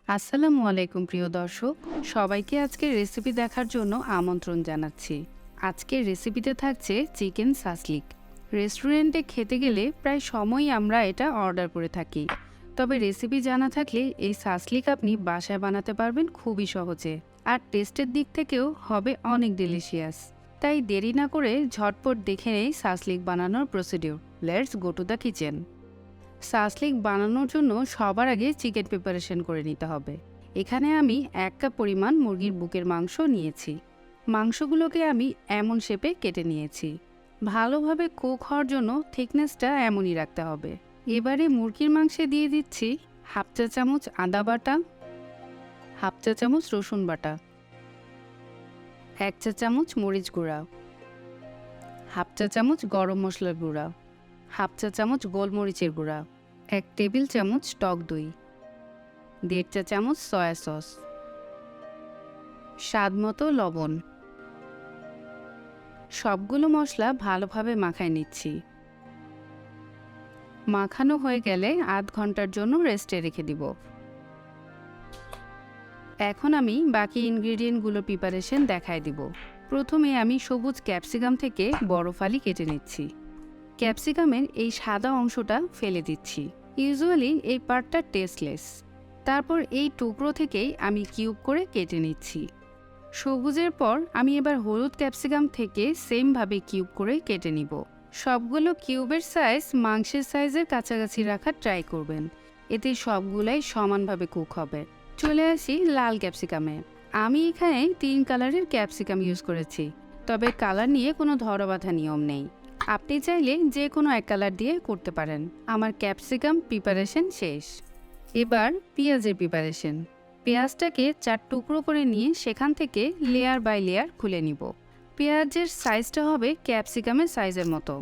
আসসালামু আলাইকুম প্রিয় দর্শক, সবাইকে আজকের রেসিপি দেখার জন্য আমন্ত্রণ জানাচ্ছি। আজকের রেসিপিতে থাকছে চিকেন সাসলিক। রেস্টুরেন্টে খেতে গেলে প্রায় সময়ই আমরা এটা অর্ডার করে থাকি, তবে রেসিপি জানা থাকলে এই সাসলিক আপনি বাসায় বানাতে পারবেন খুবই সহজে, আর টেস্টের দিক থেকেও হবে অনেক ডেলিশিয়াস। তাই দেরি না করে ঝটপট দেখে নেই সাসলিক বানানোর procedure. Let's go to the kitchen. Shashlik বানানোর জন্য সবার আগে চিকেন প্রিপারেশন করে নিতে হবে। এখানে আমি 1 কাপ পরিমাণ মুরগির বুকের মাংস নিয়েছি। মাংসগুলোকে আমি এমন শেপে কেটে নিয়েছি। ভালোভাবে কুক হওয়ার জন্য থিকনেসটা এমনই রাখতে হবে। এবারে মুরগির মাংসে দিয়ে দিচ্ছি হাফ চা চামচ আদা বাটা, হাফ চা চামচ রসুন বাটা, 1 চা চামচ মরিচ গুঁড়া, হাফ চা চামচ গরম মশলার গুঁড়া, হাফ চা চামচ গোলমরিচের গুঁড়া, 1 টেবিল চামচ টক দই, 1.5 চা চামচ সয়া সস, স্বাদমতো লবণ। সবগুলো মশলা ভালোভাবে মাখায় নিচ্ছি। মাখানো হয়ে গেলে আধ ঘন্টার জন্য রেস্টে রেখে দিব। এখন আমি বাকি ইনগ্রিডিয়েন্টগুলো প্রিপারেশন দেখায় দিব। প্রথমে আমি সবুজ ক্যাপসিকাম থেকে বড় ফালি কেটে নিচ্ছি। ক্যাপসিকামের এই সাদা অংশটা ফেলে দিচ্ছি। ইউজুয়ালি এই পার্টটা টেস্টলেস। তারপর এই টুকরো থেকেই আমি কিউব করে কেটে নিচ্ছি। সবুজের পর আমি এবার হলুদ ক্যাপসিকাম থেকে সেমভাবে কিউব করে কেটে নিব। সবগুলো কিউবের সাইজ মাংসের সাইজের কাছাকাছি রাখার ট্রাই করবেন, এতে সবগুলাই সমানভাবে কুক হবে। চলে আসি লাল ক্যাপসিকামে। আমি এখানে 3 কালারের ক্যাপসিকাম ইউজ করেছি, তবে কালার নিয়ে কোনো ধরাবাঁধা নিয়ম নেই। আপনি চাইলে যে কোনো এক কালার দিয়ে করতে পারেন। আমার ক্যাপসিকাম প্রিপারেশন শেষ। এবার পেঁয়াজের প্রিপারেশন। পেঁয়াজটাকে 4 টুকরো করে নিয়ে সেখান থেকে লেয়ার বাই লেয়ার খুলে নিব। পেঁয়াজের সাইজটা হবে ক্যাপসিকামের সাইজের মতো।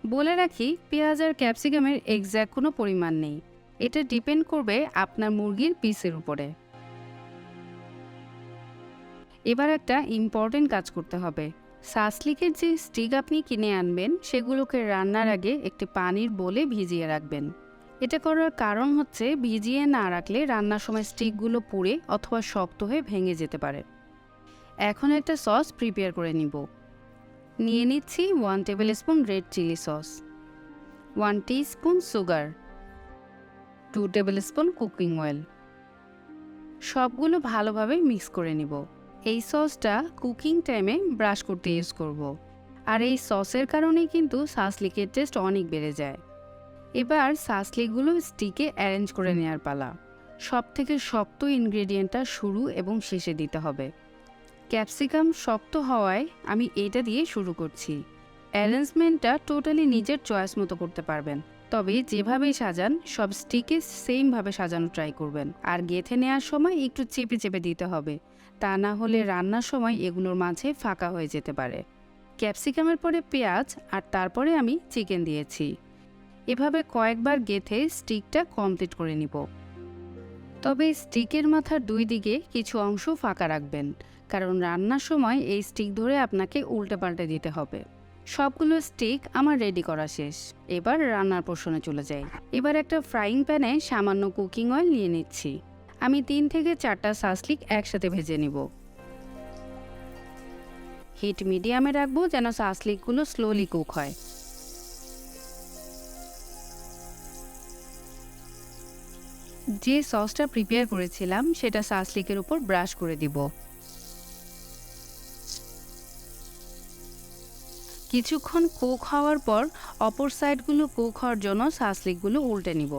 বলে রাখি, পেঁয়াজ আর ক্যাপসিকামের এক্স্যাক্ট কোনো পরিমাণ নেই, এটা ডিপেন্ড করবে আপনার মুরগির পিসের উপরে। এবার একটা ইম্পর্টেন্ট কাজ করতে হবে। সাসলিকের যে স্টিক আপনি কিনে আনবেন সেগুলোকে রান্নার আগে একটি পানির বোলে ভিজিয়ে রাখবেন। এটা করার কারণ হচ্ছে ভিজিয়ে না রাখলে রান্নার সময় স্টিকগুলো পুড়ে অথবা শক্ত হয়ে ভেঙে যেতে পারে। এখন একটা সস প্রিপেয়ার করে নিব। নিয়ে নিচ্ছি 1 tablespoon red chilli sauce, 1 teaspoon sugar, 2 tablespoon cooking oil. সবগুলো ভালোভাবে মিক্স করে নিব। এই সসটা কুকিং টাইমে ব্রাশ করতে ইউজ করব, আর এই সসের কারণেই কিন্তু সাসলিকের টেস্ট অনেক বেড়ে যায়। এবার সাসলিকগুলো স্টিকে অ্যারেঞ্জ করে নেওয়ার পালা। সবথেকে শক্ত ইনগ্রেডিয়েন্টটা শুরু এবং শেষে দিতে হবে। ক্যাপসিকাম শক্ত হওয়ায় আমি এটা দিয়ে শুরু করছি। অ্যারেঞ্জমেন্টটা টোটালি নিজের চয়েস মতো করতে পারবেন, তবে যেভাবেই সাজান সব স্টিকে সেমভাবে সাজানো ট্রাই করবেন। আর গেঁথে নেওয়ার সময় একটু চেপে চেপে দিতে হবে, তা না হলে রান্নার সময় এগুলোর মাঝে ফাঁকা হয়ে যেতে পারে। ক্যাপসিকামের পরে পেঁয়াজ আর তারপরে আমি চিকেন দিয়েছি। এভাবে কয়েকবার গেঁথে স্টিকটা কমপ্লিট করে নিব। তবে স্টিকের মাথার 2 দিকে কিছু অংশ ফাঁকা রাখবেন, কারণ রান্নার সময় এই স্টিক ধরে আপনাকে উল্টে পাল্টে দিতে হবে। সবগুলো স্টিক আমার রেডি করা শেষ। এবার রান্নার পোর্শনে চলে যাই। এবার একটা ফ্রাইং প্যানে সামান্য কুকিং অয়েল নিয়ে নিচ্ছি। আমি 3 থেকে 4টা সাসলিক একসাথে ভেজে নিব। হিট মিডিয়ামে রাখবো যেন সাসলিকগুলো স্লোলি কুক হয়। যে সসটা প্রিপেয়ার করেছিলাম সেটা সাসলিকের উপর ব্রাশ করে দিব। কিছুক্ষণ কুক হওয়ার পর অপর সাইডগুলো কুক হওয়ার জন্য সাসলিকগুলো উল্টে নিব।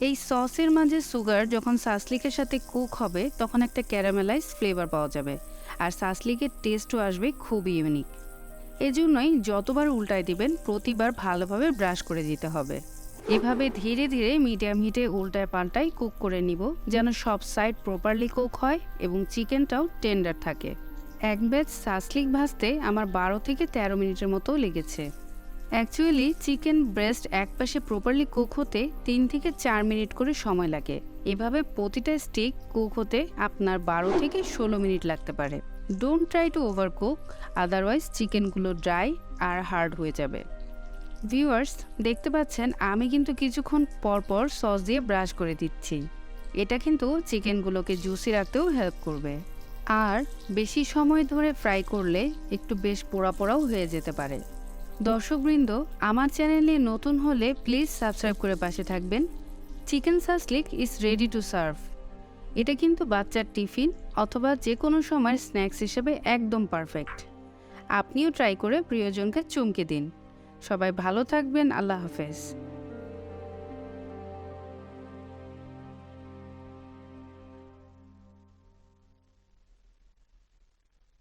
এই সসের মাঝে সুগার যখন সাসলিকের সাথে কুক হবে তখন একটা ক্যারামেলাইজ ফ্লেভার পাওয়া যাবে, আর সাসলিকের টেস্টও আসবে খুবই ইউনিক। এজন্যই যতবার উল্টায় দিবেন প্রতিবার ভালোভাবে ব্রাশ করে দিতে হবে। এভাবে ধীরে ধীরে মিডিয়াম হিটে উল্টায় পাল্টায় কুক করে নিব, যেন সব সাইড প্রপারলি কুক হয় এবং চিকেনটাও টেন্ডার থাকে। এক ব্যাচ সাসলিক ভাজতে আমার 12 থেকে 13 মিনিটের মতো লেগেছে। অ্যাকচুয়ালি চিকেন ব্রেস্ট একপাশে প্রপারলি কুক হতে 3 থেকে 4 মিনিট করে সময় লাগে। এভাবে প্রতিটা স্টিক কুক হতে আপনার 12 থেকে 16 মিনিট লাগতে পারে। Don't try to over cook, otherwise চিকেনগুলো ড্রাই আর হার্ড হয়ে যাবে। ভিউয়ার্স, দেখতে পাচ্ছেন আমি কিন্তু কিছুক্ষণ পর পর সস দিয়ে ব্রাশ করে দিচ্ছি। এটা কিন্তু চিকেনগুলোকে জুসি রাখতেও হেল্প করবে। আর বেশি সময় ধরে ফ্রাই করলে একটু বেশ পোড়া পোড়াও হয়ে যেতে পারে। দর্শকবৃন্দ, আমার চ্যানেলে নতুন হলে প্লিজ সাবস্ক্রাইব করে পাশে থাকবেন। Chicken shashlik is ready to serve. এটা কিন্তু বাচ্চার টিফিন অথবা যে কোনো সময় স্ন্যাক্স হিসেবে একদম পারফেক্ট। আপনিও ট্রাই করে প্রিয়জনকে চমকে দিন। সবাই ভালো থাকবেন। আল্লাহ হাফেজ।